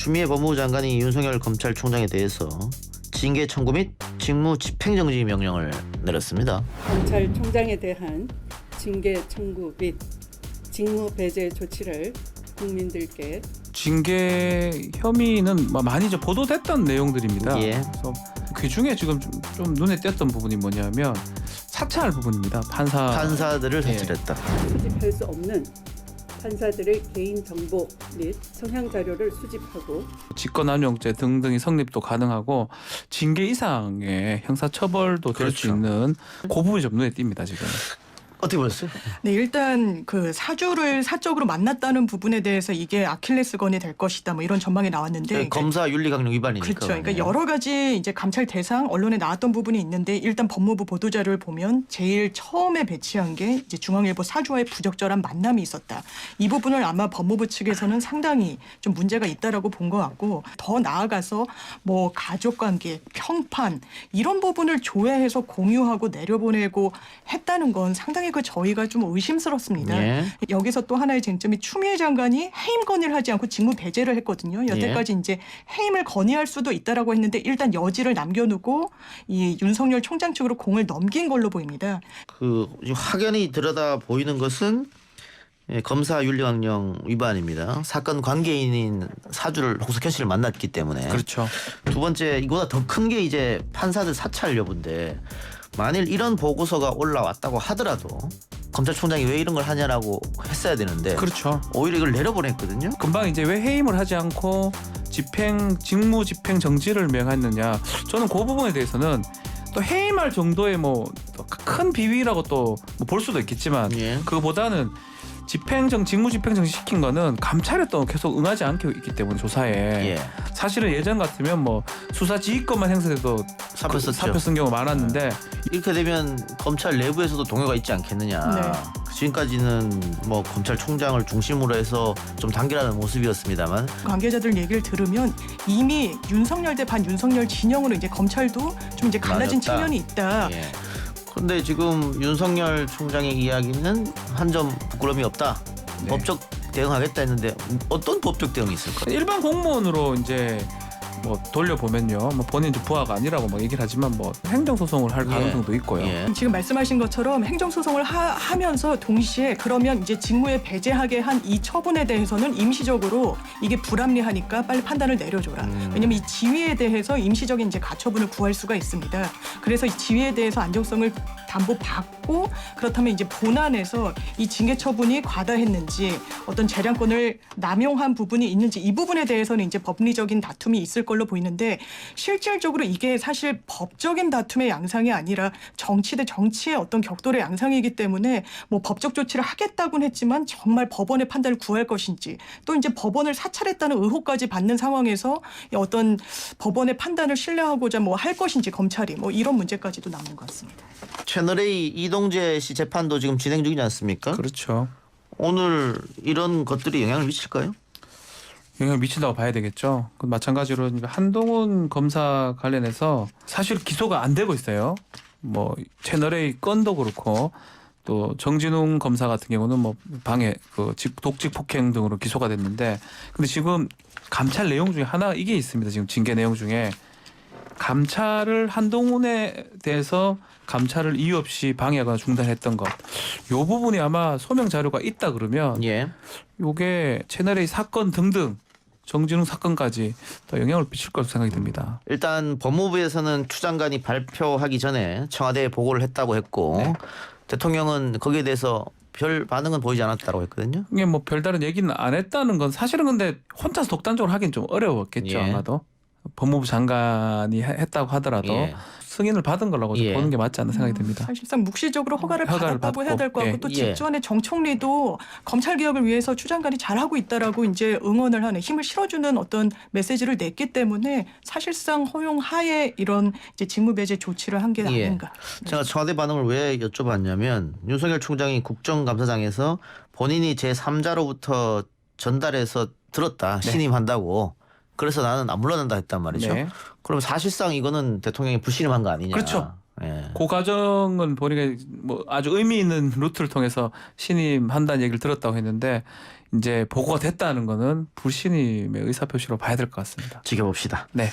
추미애 법무부 장관이 윤석열 검찰총장에 대해서 징계 청구 및 직무 집행정지 명령을 내렸습니다. 검찰총장에 대한 징계 청구 및 직무 배제 조치를 국민들께 징계 혐의는 많이 이제 보도됐던 내용들입니다. 예. 그래서 그 중에 지금 좀 눈에 띄었던 부분이 뭐냐면 사찰 부분입니다. 판사들을 예. 사찰했다. 수집할 수 없는 판사들의 개인 정보 및 성향 자료를 수집하고 직권남용죄 등등이 성립도 가능하고 징계 이상의 형사처벌도 될 수 그렇죠. 있는 그 부분이 좀 눈에 띕니다 지금. 어떻게 보셨어요? 네, 일단 그 사주를 사적으로 만났다는 부분에 대해서 이게 아킬레스건이 될 것이다. 뭐 이런 전망이 나왔는데 검사 윤리강령 위반이니까. 그렇죠. 그러니까 여러 가지 이제 감찰 대상 언론에 나왔던 부분이 있는데 일단 법무부 보도자료를 보면 제일 처음에 배치한 게 이제 중앙일보 사주와의 부적절한 만남이 있었다. 이 부분을 아마 법무부 측에서는 상당히 좀 문제가 있다라고 본 것 같고 더 나아가서 뭐 가족관계, 평판 이런 부분을 조회해서 공유하고 내려보내고 했다는 건 상당히 그 저희가 좀 의심스럽습니다. 예. 여기서 또 하나의 쟁점이 추미애 장관이 해임 건의를 하지 않고 직무 배제를 했거든요. 여태까지 이제 해임을 건의할 수도 있다라고 했는데 일단 여지를 남겨두고 이 윤석열 총장 측으로 공을 넘긴 걸로 보입니다. 그 확연히 들여다 보이는 것은 검사 윤리강령 위반입니다. 사건 관계인인 사주를 홍석현 씨를 만났기 때문에. 그렇죠. 두 번째 이거보다 더 큰 게 이제 판사들 사찰 여부인데 만일 이런 보고서가 올라왔다고 하더라도 검찰총장이 왜 이런 걸 하냐라고 했어야 되는데 그렇죠. 오히려 이걸 내려보냈거든요. 금방 이제 왜 해임을 하지 않고 직무 집행 정지를 명했느냐. 저는 그 부분에 대해서는 또 해임할 정도의 뭐 큰 비위라고 또 볼 수도 있겠지만 예. 그거보다는 직무 집행정지 시킨 거는 감찰에 또 계속 응하지 않고 있기 때문에 조사에 예. 사실은 예전 같으면 뭐 수사 지휘권만 행사돼도 사표 썼죠. 사표 쓴 경우가 많았는데 이렇게 되면 검찰 내부에서도 동요가 있지 않겠느냐. 네. 지금까지는 뭐 검찰총장을 중심으로 해서 좀 단결하는 모습이었습니다만 관계자들 얘기를 들으면 이미 윤석열 대 반윤석열 진영으로 이제 검찰도 좀 이제 갈라진 나뉘었다. 측면이 있다. 예. 그런데 지금 윤석열 총장의 이야기는 한 점 부끄러움이 없다. 네. 법적 대응하겠다 했는데 어떤 법적 대응이 있을까? 일반 공무원으로 이제 뭐 돌려보면요, 뭐 본인 부하가 아니라고 막 얘기를 하지만 뭐 행정소송을 할 가능성도 있고요. 예. 지금 말씀하신 것처럼 행정소송을 하면서 동시에 그러면 이제 직무에 배제하게 한 이 처분에 대해서는 임시적으로 이게 불합리하니까 빨리 판단을 내려줘라. 왜냐하면 이 지위에 대해서 임시적인 이제 가처분을 구할 수가 있습니다. 그래서 이 지위에 대해서 안정성을 담보받고 그렇다면 이제 본안에서 이 징계 처분이 과다했는지 어떤 재량권을 남용한 부분이 있는지 이 부분에 대해서는 이제 법리적인 다툼이 있을 걸로 보이는데 실질적으로 이게 사실 법적인 다툼의 양상이 아니라 정치 대 정치의 어떤 격돌의 양상이기 때문에 뭐 법적 조치를 하겠다고는 했지만 정말 법원의 판단을 구할 것인지 또 이제 법원을 사찰했다는 의혹까지 받는 상황에서 어떤 법원의 판단을 신뢰하고자 뭐 할 것인지 검찰이 뭐 이런 문제까지도 남은 것 같습니다. 채널A 이동재 씨 재판도 지금 진행 중이지 않습니까? 그렇죠. 오늘 이런 것들이 영향을 미칠까요? 영향을 미친다고 봐야 되겠죠. 마찬가지로 한동훈 검사 관련해서 사실 기소가 안 되고 있어요. 뭐 채널A 건도 그렇고 또 정진웅 검사 같은 경우는 뭐 방해, 독직 폭행 등으로 기소가 됐는데, 근데 지금 감찰 내용 중에 하나 이게 있습니다. 지금 징계 내용 중에 감찰을 한동훈에 대해서 감찰을 이유 없이 방해하거나 중단했던 것, 요 부분이 아마 소명 자료가 있다 그러면 예. 요게 채널A 사건 등등 정진웅 사건까지 더 영향을 미칠 것으로 생각이 듭니다. 일단 법무부에서는 추 장관이 발표하기 전에 청와대에 보고를 했다고 했고 네. 대통령은 거기에 대해서 별 반응은 보이지 않았다고 했거든요. 이게 뭐 별다른 얘기는 안 했다는 건 사실은 근데 혼자서 독단적으로 하긴 좀 어려웠겠죠. 예. 아마도 법무부 장관이 했다고 하더라도 예. 승인을 받은 걸로 예. 보는 게 맞지 않나 생각이 듭니다. 사실상 묵시적으로 허가를 허가를 받았다고 해야 될 것 같고 받고, 또 예. 직전에 정 총리도 검찰 개혁을 위해서 추 장관이 잘하고 있다라고 이제 응원을 하는 힘을 실어주는 어떤 메시지를 냈기 때문에 사실상 허용하에 이런 이제 직무배제 조치를 한 게 예. 아닌가. 제가 청와대 반응을 왜 여쭤봤냐면 윤석열 총장이 국정감사장에서 본인이 제3자로부터 전달해서 들었다. 네. 신임한다고. 그래서 나는 안 물러난다 했단 말이죠. 네. 그럼 사실상 이거는 대통령이 불신임한 거 아니냐. 그렇죠. 예. 그 과정은 보니까 뭐 아주 의미 있는 루트를 통해서 신임한다는 얘기를 들었다고 했는데 이제 보고가 됐다는 거는 불신임의 의사표시로 봐야 될 것 같습니다. 지켜봅시다. 네.